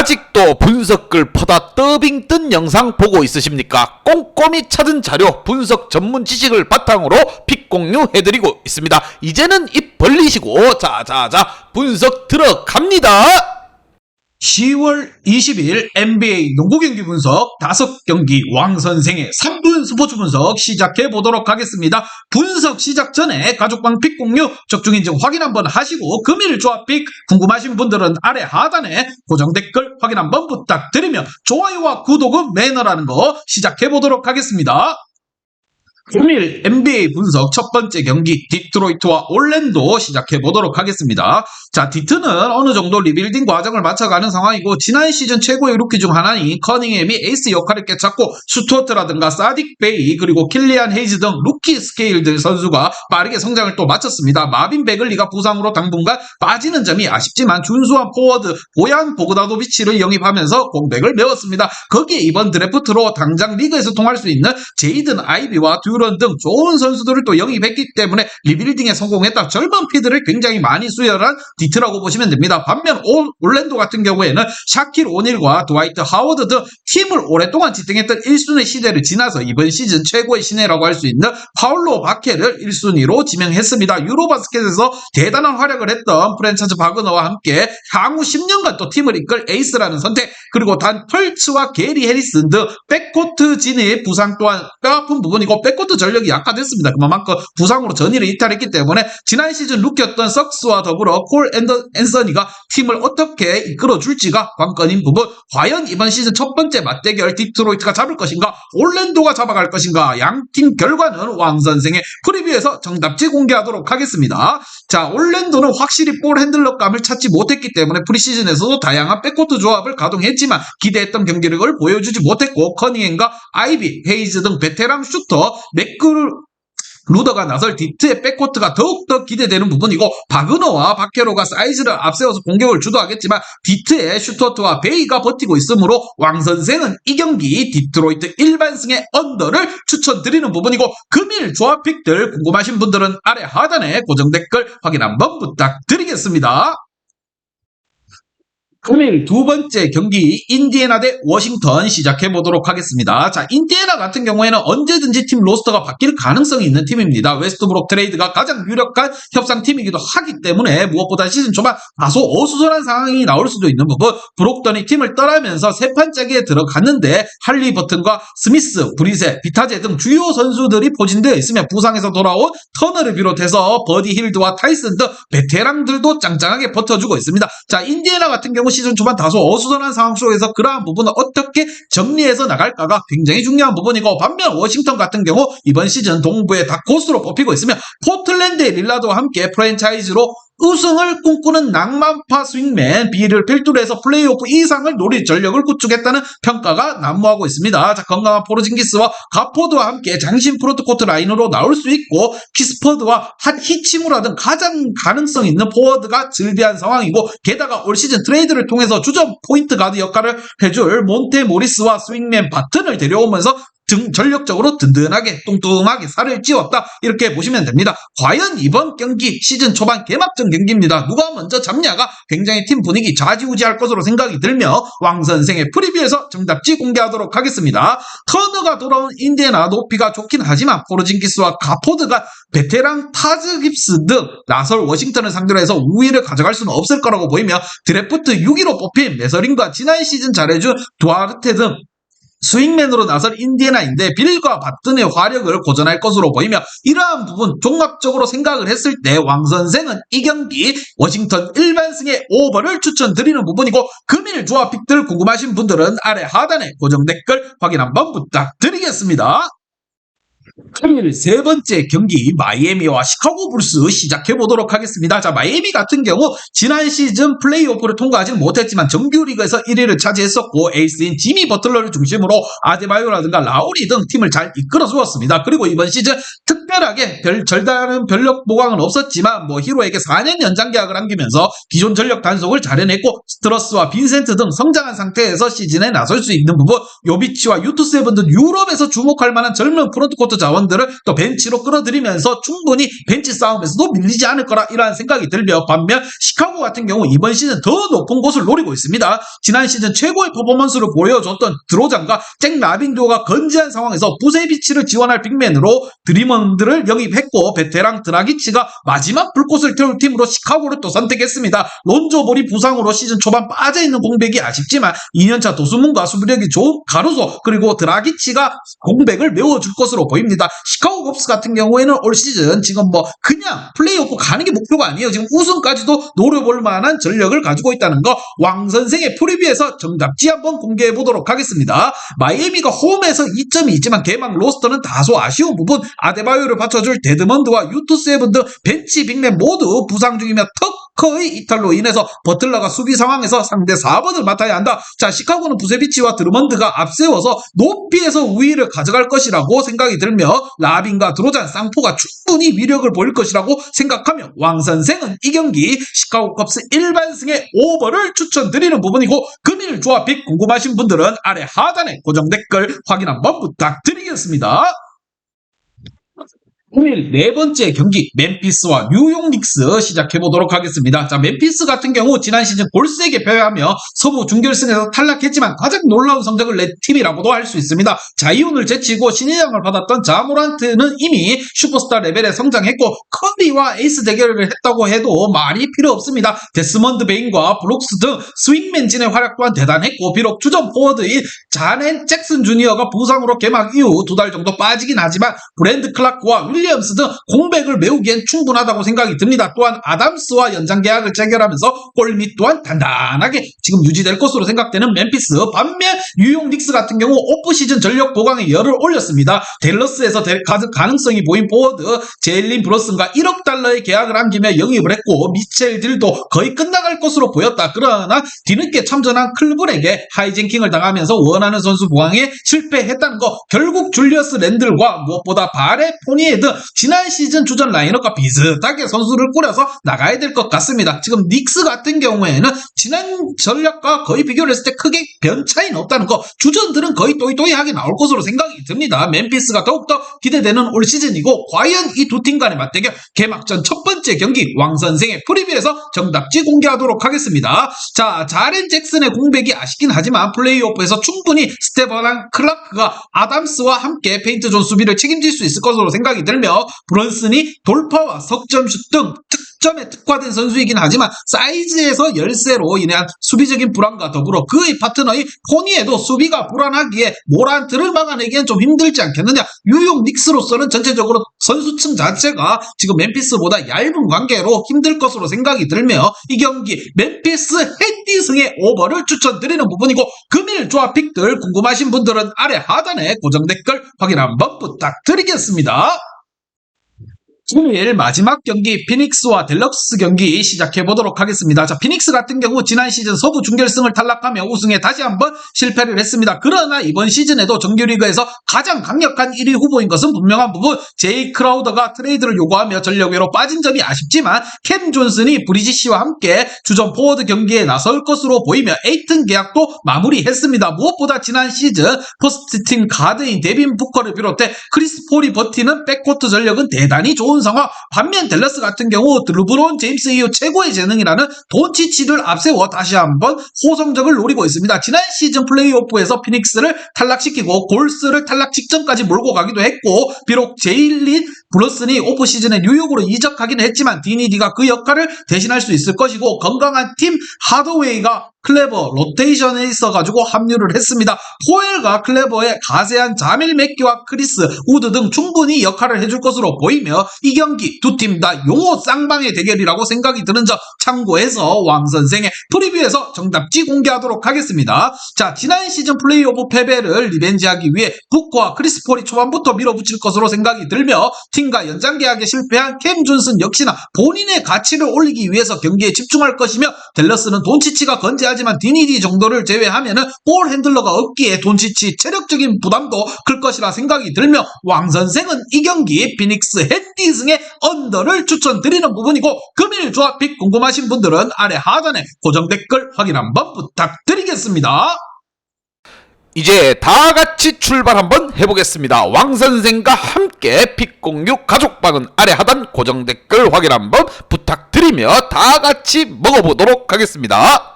아직도 분석글 퍼다 더빙 뜬 영상 보고 있으십니까? 꼼꼼히 찾은 자료, 분석 전문 지식을 바탕으로 픽 공유해드리고 있습니다. 이제는 입 벌리시고 자자자 분석 들어갑니다. 10월 20일 NBA 농구 경기 분석 5경기 왕선생의 3분 스포츠 분석 시작해 보도록 하겠습니다. 분석 시작 전에 가족방 픽 공유 적중인증 확인 한번 하시고 금일 조합 픽 궁금하신 분들은 아래 하단에 고정 댓글 확인 한번 부탁드리며 좋아요와 구독은 매너라는 거 시작해 보도록 하겠습니다. 금일 NBA 분석 첫 번째 경기 디트로이트와 올랜도 시작해 보도록 하겠습니다. 자, 디트는 어느 정도 리빌딩 과정을 마쳐가는 상황이고 지난 시즌 최고의 루키 중 하나인 커닝햄이 에이스 역할을 깨찾고 스튜어트라든가 사딕 베이 그리고 킬리안 헤이즈 등 루키 스케일들 선수가 빠르게 성장을 또 마쳤습니다. 마빈 베글리가 부상으로 당분간 빠지는 점이 아쉽지만 준수한 포워드 보얀 보그다도비치를 영입하면서 공백을 메웠습니다. 거기에 이번 드래프트로 당장 리그에서 통할 수 있는 제이든 아이비와 듀런 등 좋은 선수들을 또 영입했기 때문에 리빌딩에 성공했다. 젊은 피드를 굉장히 많이 수혈한 디트라고 보시면 됩니다. 반면 올랜도 같은 경우에는 샤킬 오닐과 드와이트 하워드 등 팀을 오랫동안 지탱했던 1순위 시대를 지나서 이번 시즌 최고의 신예라고 할 수 있는 파울로 바케를 1순위로 지명했습니다. 유로바스켓에서 대단한 활약을 했던 프랜차즈 바그너와 함께 향후 10년간 또 팀을 이끌 에이스라는 선택, 그리고 단 펄츠와 게리 해리슨 등 백코트 진입 부상 또한 뼈아픈 부분이고 백코트 전력이 약화됐습니다. 그만큼 부상으로 전의를 이탈했기 때문에 지난 시즌 루키였던 석스와 더불어 콜 앤서니가 팀을 어떻게 이끌어줄지가 관건인 부분. 과연 이번 시즌 첫 번째 맞대결 디트로이트가 잡을 것인가, 올랜도가 잡아갈 것인가, 양팀 결과는 왕선생의 프리뷰에서 정답지 공개하도록 하겠습니다. 자, 올랜도는 확실히 볼 핸들러감을 찾지 못했기 때문에 프리시즌에서도 다양한 백코트 조합을 가동했지만 기대했던 경기력을 보여주지 못했고, 커닝햄과 아이비, 헤이즈 등 베테랑 슈터 루더가 나설 디트의 백코트가 더욱더 기대되는 부분이고, 바그너와 바케로가 사이즈를 앞세워서 공격을 주도하겠지만 디트의 슈터트와 베이가 버티고 있으므로 왕선생은 이 경기 디트로이트 일반승의 언더를 추천드리는 부분이고, 금일 조합픽들 궁금하신 분들은 아래 하단에 고정 댓글 확인 한번 부탁드리겠습니다. 금일 두 번째 경기 인디애나 대 워싱턴 시작해 보도록 하겠습니다. 자, 인디애나 같은 경우에는 언제든지 팀 로스터가 바뀔 가능성이 있는 팀입니다. 웨스트브룩 트레이드가 가장 유력한 협상팀이기도 하기 때문에 무엇보다 시즌 초반 다소 어수선한 상황이 나올 수도 있는 부분. 브록던이 팀을 떠나면서 세 판짜기에 들어갔는데 할리버튼과 스미스, 브리세, 비타제 등 주요 선수들이 포진되어 있으며 부상에서 돌아온 터너를 비롯해서 버디 힐드와 타이슨 등 베테랑들도 짱짱하게 버텨주고 있습니다. 자, 인디애나 같은 경우 시즌 초반 다소 어수선한 상황 속에서 그러한 부분을 어떻게 정리해서 나갈까가 굉장히 중요한 부분이고, 반면 워싱턴 같은 경우 이번 시즌 동부의 다크호스로 뽑히고 있으며 포틀랜드의 릴라드와 함께 프랜차이즈로 우승을 꿈꾸는 낭만파 스윙맨 비를 필두로 해서 플레이오프 이상을 노릴 전력을 구축했다는 평가가 난무하고 있습니다. 자, 건강한 포르징기스와 가포드와 함께 장신 프론트코트 라인으로 나올 수 있고, 키스퍼드와 히치무라 등 가장 가능성 있는 포워드가 즐비한 상황이고, 게다가 올 시즌 트레이드를 통해서 주전 포인트 가드 역할을 해줄 몬테 모리스와 스윙맨 바튼을 데려오면서 전력적으로 든든하게 뚱뚱하게 살을 찌웠다, 이렇게 보시면 됩니다. 과연 이번 경기 시즌 초반 개막전 경기입니다. 누가 먼저 잡냐가 굉장히 팀 분위기 좌지우지할 것으로 생각이 들며 왕선생의 프리뷰에서 정답지 공개하도록 하겠습니다. 터너가 돌아온 인디애나 높이가 좋긴 하지만 포르징기스와 가포드가 베테랑 타즈 깁스 등 나설 워싱턴을 상대로 해서 우위를 가져갈 수는 없을 거라고 보이며, 드래프트 6위로 뽑힌 메서링과 지난 시즌 잘해준 두아르테 등 스윙맨으로 나설 인디애나인데 빌과 바튼의 화력을 고전할 것으로 보이며, 이러한 부분 종합적으로 생각을 했을 때 왕선생은 이 경기 워싱턴 일반승의 오버를 추천드리는 부분이고, 금일 조합픽들 궁금하신 분들은 아래 하단에 고정 댓글 확인 한번 부탁드리겠습니다. 금일 세 번째 경기 마이애미와 시카고 불스 시작해 보도록 하겠습니다. 자, 마이애미 같은 경우 지난 시즌 플레이오프를 통과하지는 못했지만 정규리그에서 1위를 차지했었고, 에이스인 지미 버틀러를 중심으로 아데바요라든가 라우리 등 팀을 잘 이끌어 주었습니다. 그리고 이번 시즌 특별하게 별다른 전력 보강은 없었지만 히로에게 4년 연장 계약을 안기면서 기존 전력 단속을 잘 해냈고, 스트러스와 빈센트 등 성장한 상태에서 시즌에 나설 수 있는 부분, 요비치와 유투세븐 등 유럽에서 주목할 만한 젊은 프론트코트 자원들을 또 벤치로 끌어들이면서 충분히 벤치 싸움에서도 밀리지 않을 거라 이러한 생각이 들며, 반면 시카고 같은 경우 이번 시즌 더 높은 곳을 노리고 있습니다. 지난 시즌 최고의 퍼포먼스를 보여줬던 드로잔과 잭 라빈 듀오가 건재한 상황에서 부세비치를 지원할 빅맨으로 드리먼드를 영입했고, 베테랑 드라기치가 마지막 불꽃을 태울 팀으로 시카고를 또 선택했습니다. 론조 볼이 부상으로 시즌 초반 빠져있는 공백이 아쉽지만 2년차 도수문과 수비력이 좋은 가루소 그리고 드라기치가 공백을 메워줄 것으로 보입니다. 시카고 컵스 같은 경우에는 올 시즌 지금 그냥 플레이오프 가는 게 목표가 아니에요. 지금 우승까지도 노려볼 만한 전력을 가지고 있다는 거 왕 선생의 프리뷰에서 정답지 한번 공개해 보도록 하겠습니다. 마이애미가 홈에서 2점이 있지만 개막 로스터는 다소 아쉬운 부분, 아데바요를 받쳐줄 데드먼드와 유투 세븐 등 벤치 빅맨 모두 부상 중이며 터커의 이탈로 인해서 버틀러가 수비 상황에서 상대 4번을 맡아야 한다. 자, 시카고는 부세비치와 드루먼드가 앞세워서 높이에서 우위를 가져갈 것이라고 생각이 들며, 라빈과 드로잔, 쌍포가 충분히 위력을 보일 것이라고 생각하며 왕 선생은 이 경기 시카고 컵스 일반승의 오버를 추천드리는 부분이고, 금일 조합픽 궁금하신 분들은 아래 하단에 고정 댓글 확인 한번 부탁드리겠습니다. 금일 네 번째 경기 멤피스와 뉴욕 닉스 시작해보도록 하겠습니다. 자, 멤피스 같은 경우 지난 시즌 골세게 패배하며 서부 준결승에서 탈락했지만 가장 놀라운 성적을 낸 팀이라고도 할 수 있습니다. 자이온을 제치고 신인왕을 받았던 자모란트는 이미 슈퍼스타 레벨에 성장했고, 커리와 에이스 대결을 했다고 해도 말이 필요 없습니다. 데스먼드 베인과 브룩스 등 스윙맨진의 활약 또한 대단했고, 비록 주전 포워드인 자넨 잭슨 주니어가 부상으로 개막 이후 2달 정도 빠지긴 하지만 브랜드 클라크와 윌리엄스 등 공백을 메우기엔 충분하다고 생각이 듭니다. 또한 아담스와 연장 계약을 체결하면서 골밑 또한 단단하게 지금 유지될 것으로 생각되는 멤피스. 반면 뉴욕 닉스 같은 경우 오프시즌 전력 보강에 열을 올렸습니다. 댈러스에서 가능성이 보인 포워드 제일린 브러슨과 1억 달러의 계약을 안기며 영입을 했고, 미첼 딜도 거의 끝나갈 것으로 보였다. 그러나 뒤늦게 참전한 클분에게 하이젠킹을 당하면서 원하는 선수 보강에 실패했다는 거, 결국 줄리어스 랜들과 무엇보다 바레 포니에 등 지난 시즌 주전 라인업과 비슷하게 선수를 꾸려서 나가야 될 것 같습니다. 지금 닉스 같은 경우에는 지난 전력과 거의 비교를 했을 때 크게 변 차이는 없다는 거, 주전들은 거의 또이또이하게 나올 것으로 생각이 듭니다. 멤피스가 더욱더 기대되는 올 시즌이고, 과연 이 두 팀 간의 맞대결 개막전 첫 번째 경기 왕선생의 프리뷰에서 정답지 공개하도록 하겠습니다. 자, 자렌 잭슨의 공백이 아쉽긴 하지만 플레이오프에서 충분히 스테반 클라크가 아담스와 함께 페인트존 수비를 책임질 수 있을 것으로 생각이 들며, 브런슨이 돌파와 석점슛 등 득점에 특화된 선수이긴 하지만 사이즈에서 열세로 인한 수비적인 불안과 더불어 그의 파트너인 포니에도 수비가 불안하기에 모란트를 막아내기엔 좀 힘들지 않겠느냐. 뉴욕 닉스로서는 전체적으로 선수층 자체가 지금 멤피스보다 얇은 관계로 힘들 것으로 생각이 들며, 이 경기 멤피스 헤디승의 오버를 추천드리는 부분이고, 금일 조합픽들 궁금하신 분들은 아래 하단에 고정 댓글 확인 한번 부탁드리겠습니다. 금일 마지막 경기 피닉스와 델럭스 경기 시작해보도록 하겠습니다. 자, 피닉스 같은 경우 지난 시즌 서부 준결승을 탈락하며 우승에 다시 한번 실패를 했습니다. 그러나 이번 시즌에도 정규리그에서 가장 강력한 1위 후보인 것은 분명한 부분, 제이 크라우더가 트레이드를 요구하며 전력외로 빠진 점이 아쉽지만 캠 존슨이 브리지시와 함께 주전 포워드 경기에 나설 것으로 보이며 에이튼 계약도 마무리했습니다. 무엇보다 지난 시즌 포스트팀 가드인 데빈 부커를 비롯해 크리스 폴이 버티는 백코트 전력은 대단히 좋은 상황. 반면 댈러스 같은 경우 르브론 제임스 이후 최고의 재능이라는 돈치치를 앞세워 다시 한번 호성적을 노리고 있습니다. 지난 시즌 플레이오프에서 피닉스를 탈락시키고 골스를 탈락 직전까지 몰고 가기도 했고, 비록 제일린 브러슨이 오프시즌에 뉴욕으로 이적하기는 했지만 디니디가 그 역할을 대신할 수 있을 것이고, 건강한 팀 하더웨이가 클레버 로테이션에 있어가지고 합류를 했습니다. 포엘과 클레버의 가세한 자밀 맥기와 크리스 우드 등 충분히 역할을 해줄 것으로 보이며, 이 경기 두 팀 다 용호 쌍방의 대결이라고 생각이 드는 점 참고해서 왕선생의 프리뷰에서 정답지 공개하도록 하겠습니다. 자, 지난 시즌 플레이오프 패배를 리벤지하기 위해 부커와 크리스 폴이 초반부터 밀어붙일 것으로 생각이 들며, 팀과 연장 계약에 실패한 캠 존슨 역시나 본인의 가치를 올리기 위해서 경기에 집중할 것이며, 댈러스는 돈치치가 건재하지만 디니디 정도를 제외하면은 볼 핸들러가 없기에 돈치치 체력적인 부담도 클 것이라 생각이 들며, 왕선생은 이 경기 피닉스 헤디승의 언더를 추천드리는 부분이고, 금일 조합픽 궁금하신 분들은 아래 하단에 고정 댓글 확인 한번 부탁드리겠습니다. 이제 다 같이 출발 한번 해보겠습니다. 왕 선생과 함께 픽공유 가족방은 아래 하단 고정 댓글 확인 한번 부탁드리며 다 같이 먹어보도록 하겠습니다.